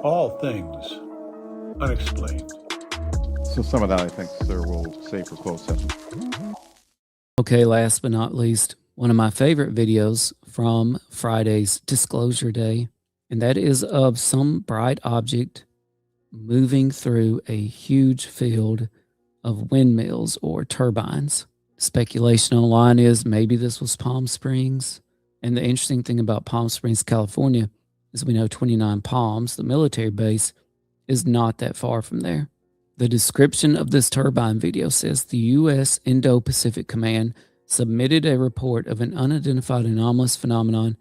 All things unexplained. So some of that, I think, sir, we'll save for closed session. Okay, last but not least, one of my favorite videos from Friday's Disclosure Day, and that is of some bright object moving through a huge field of windmills or turbines. Speculation online is maybe this was Palm Springs. And the interesting thing about Palm Springs, California, is we know Twentynine Palms, the military base, is not that far from there. The description of this turbine video says the U.S. Indo-Pacific Command submitted a report of an unidentified anomalous phenomenon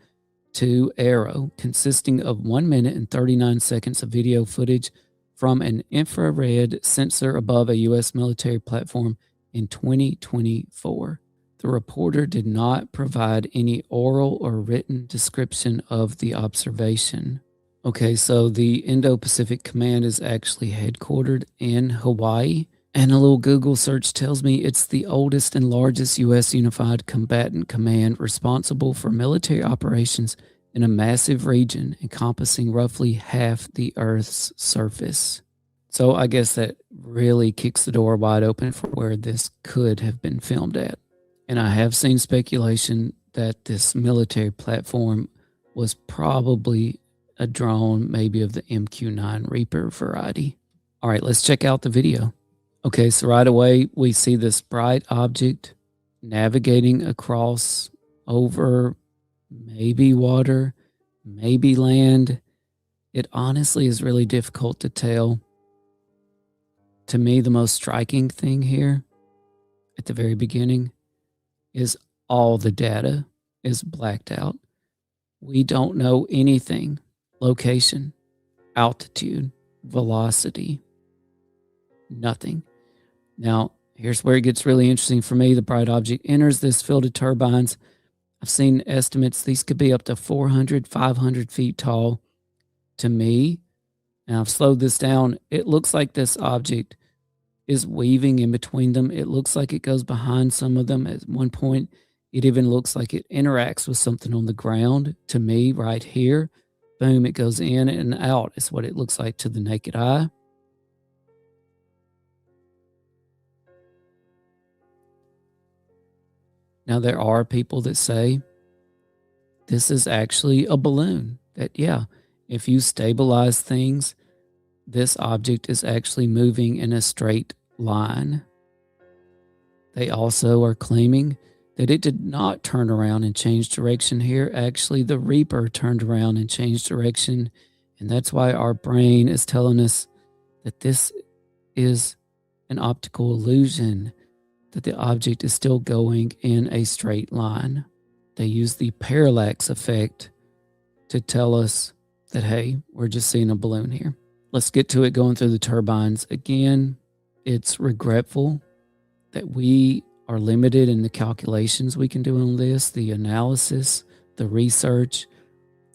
to AARO, consisting of 1 minute and 39 seconds of video footage from an infrared sensor above a U.S. military platform in 2024. The reporter did not provide any oral or written description of the observation. Okay, so the Indo-Pacific Command is actually headquartered in Hawaii, and a little Google search tells me it's the oldest and largest U.S. Unified Combatant Command responsible for military operations in a massive region encompassing roughly half the Earth's surface. So I guess that really kicks the door wide open for where this could have been filmed at. And I have seen speculation that this military platform was probably a drone, maybe of the MQ-9 Reaper variety. All right, let's check out the video. Okay, so right away we see this bright object navigating across over maybe water, maybe land. It honestly is really difficult to tell. To me, the most striking thing here at the very beginning is all the data is blacked out. We don't know anything. Location, altitude, velocity, nothing. Now, here's where it gets really interesting for me. The bright object enters this field of turbines. I've seen estimates these could be up to 400, 500 feet tall. To me, and I've slowed this down, it looks like this object is weaving in between them. It looks like it goes behind some of them. At one point, it even looks like it interacts with something on the ground. To me, right here, boom, it goes in and out. It's what it looks like to the naked eye. Now, there are people that say this is actually a balloon. That, yeah, if you stabilize things, this object is actually moving in a straight line. They also are claiming that it did not turn around and change direction here. Actually, the Reaper turned around and changed direction. And that's why our brain is telling us that this is an optical illusion, that the object is still going in a straight line. They use the parallax effect to tell us that, hey, we're just seeing a balloon here. Let's get to it going through the turbines. Again, it's regretful that we are limited in the calculations we can do on this, the analysis, the research,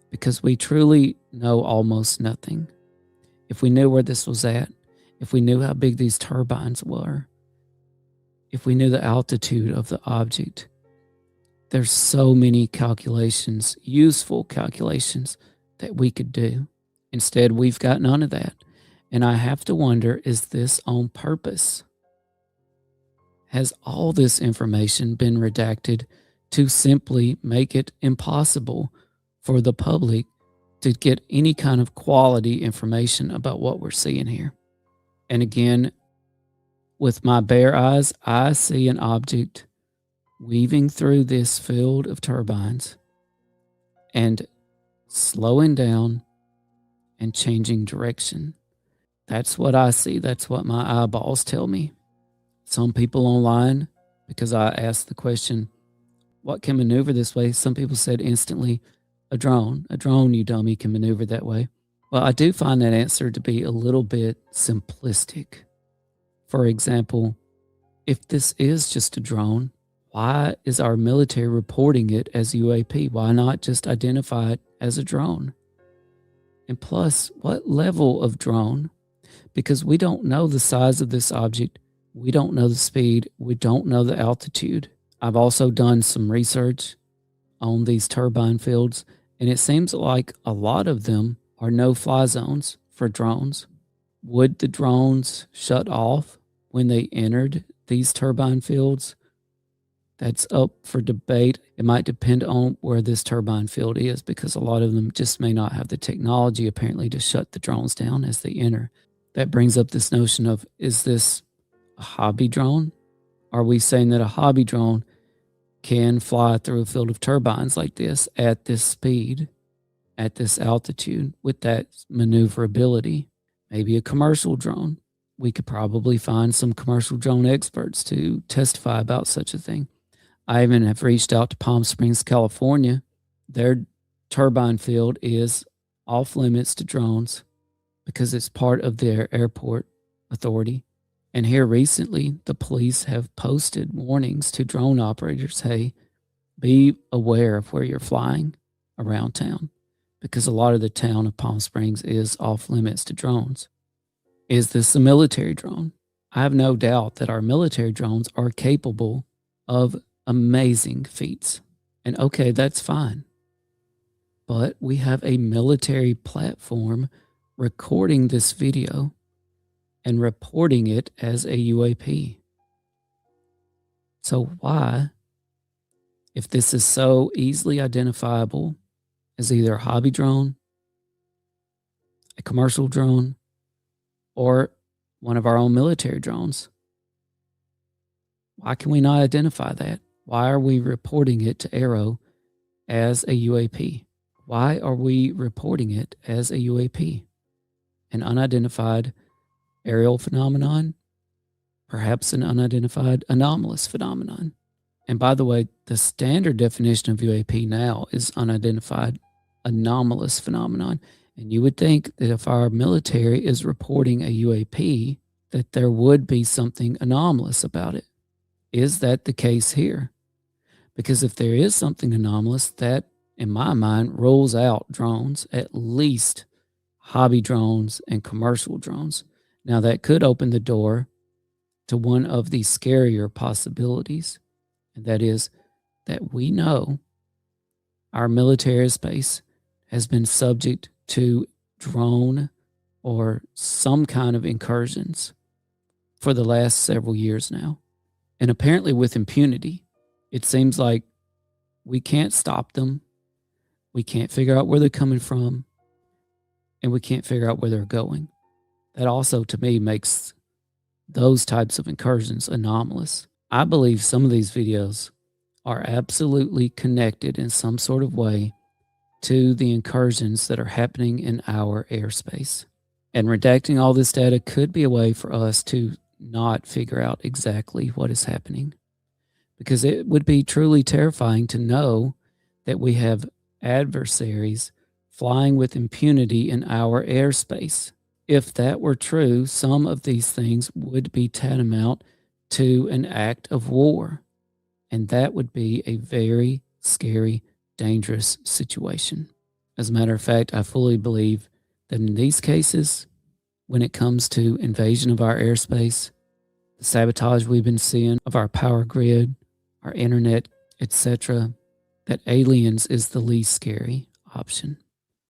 because we truly know almost nothing. If we knew where this was at, if we knew how big these turbines were, if we knew the altitude of the object, there's so many calculations, useful calculations that we could do. Instead, we've got none of that. And I have to wonder, is this on purpose? Has all this information been redacted to simply make it impossible for the public to get any kind of quality information about what we're seeing here? And again, with my bare eyes, I see an object weaving through this field of turbines and slowing down and changing direction. That's what I see. That's what my eyeballs tell me. Some people online, because I asked the question, what can maneuver this way? Some people said instantly, a drone. A drone, you dummy, can maneuver that way. Well, I do find that answer to be a little bit simplistic. For example, if this is just a drone, why is our military reporting it as UAP? Why not just identify it as a drone? And plus, what level of drone? Because we don't know the size of this object. We don't know the speed. We don't know the altitude. I've also done some research on these turbine fields, and it seems like a lot of them are no-fly zones. For for drones. Would the drones shut off when they entered these turbine fields? That's up for debate. It might depend on where this turbine field is, because a lot of them just may not have the technology apparently to shut the drones down as they enter. That brings up this notion of, is this a hobby drone? Are we saying that a hobby drone can fly through a field of turbines like this at this speed, at this altitude, with that maneuverability? Maybe a commercial drone. We could probably find some commercial drone experts to testify about such a thing. I even have reached out to Palm Springs, California. Their turbine field is off limits to drones because it's part of their airport authority. And here recently, the police have posted warnings to drone operators, hey, be aware of where you're flying around town, because a lot of the town of Palm Springs is off limits to drones. Is this a military drone? I have no doubt that our military drones are capable of amazing feats. And okay, that's fine. But we have a military platform recording this video and reporting it as a UAP. So why, if this is so easily identifiable as either a hobby drone, a commercial drone, or one of our own military drones, why can we not identify that? Why are we reporting it to AARO as a UAP? Why are we reporting it as a UAP? An unidentified aerial phenomenon? Perhaps an unidentified anomalous phenomenon. And by the way, the standard definition of UAP now is unidentified anomalous phenomenon. And you would think that if our military is reporting a UAP, that there would be something anomalous about it. Is that the case here? Because if there is something anomalous, that, in my mind, rules out drones, at least hobby drones and commercial drones. Now, that could open the door to one of the scarier possibilities, and that is that we know our military space has been subject to drone or some kind of incursions for the last several years now. And apparently with impunity. It seems like we can't stop them. We can't figure out where they're coming from. And we can't figure out where they're going. That also, to me, makes those types of incursions anomalous. I believe some of these videos are absolutely connected in some sort of way to the incursions that are happening in our airspace. And redacting all this data could be a way for us to not figure out exactly what is happening. Because it would be truly terrifying to know that we have adversaries flying with impunity in our airspace. If that were true, some of these things would be tantamount to an act of war. And that would be a very scary, dangerous situation. As a matter of fact, I fully believe that in these cases, when it comes to invasion of our airspace, the sabotage we've been seeing of our power grid, our internet, etc., that aliens is the least scary option.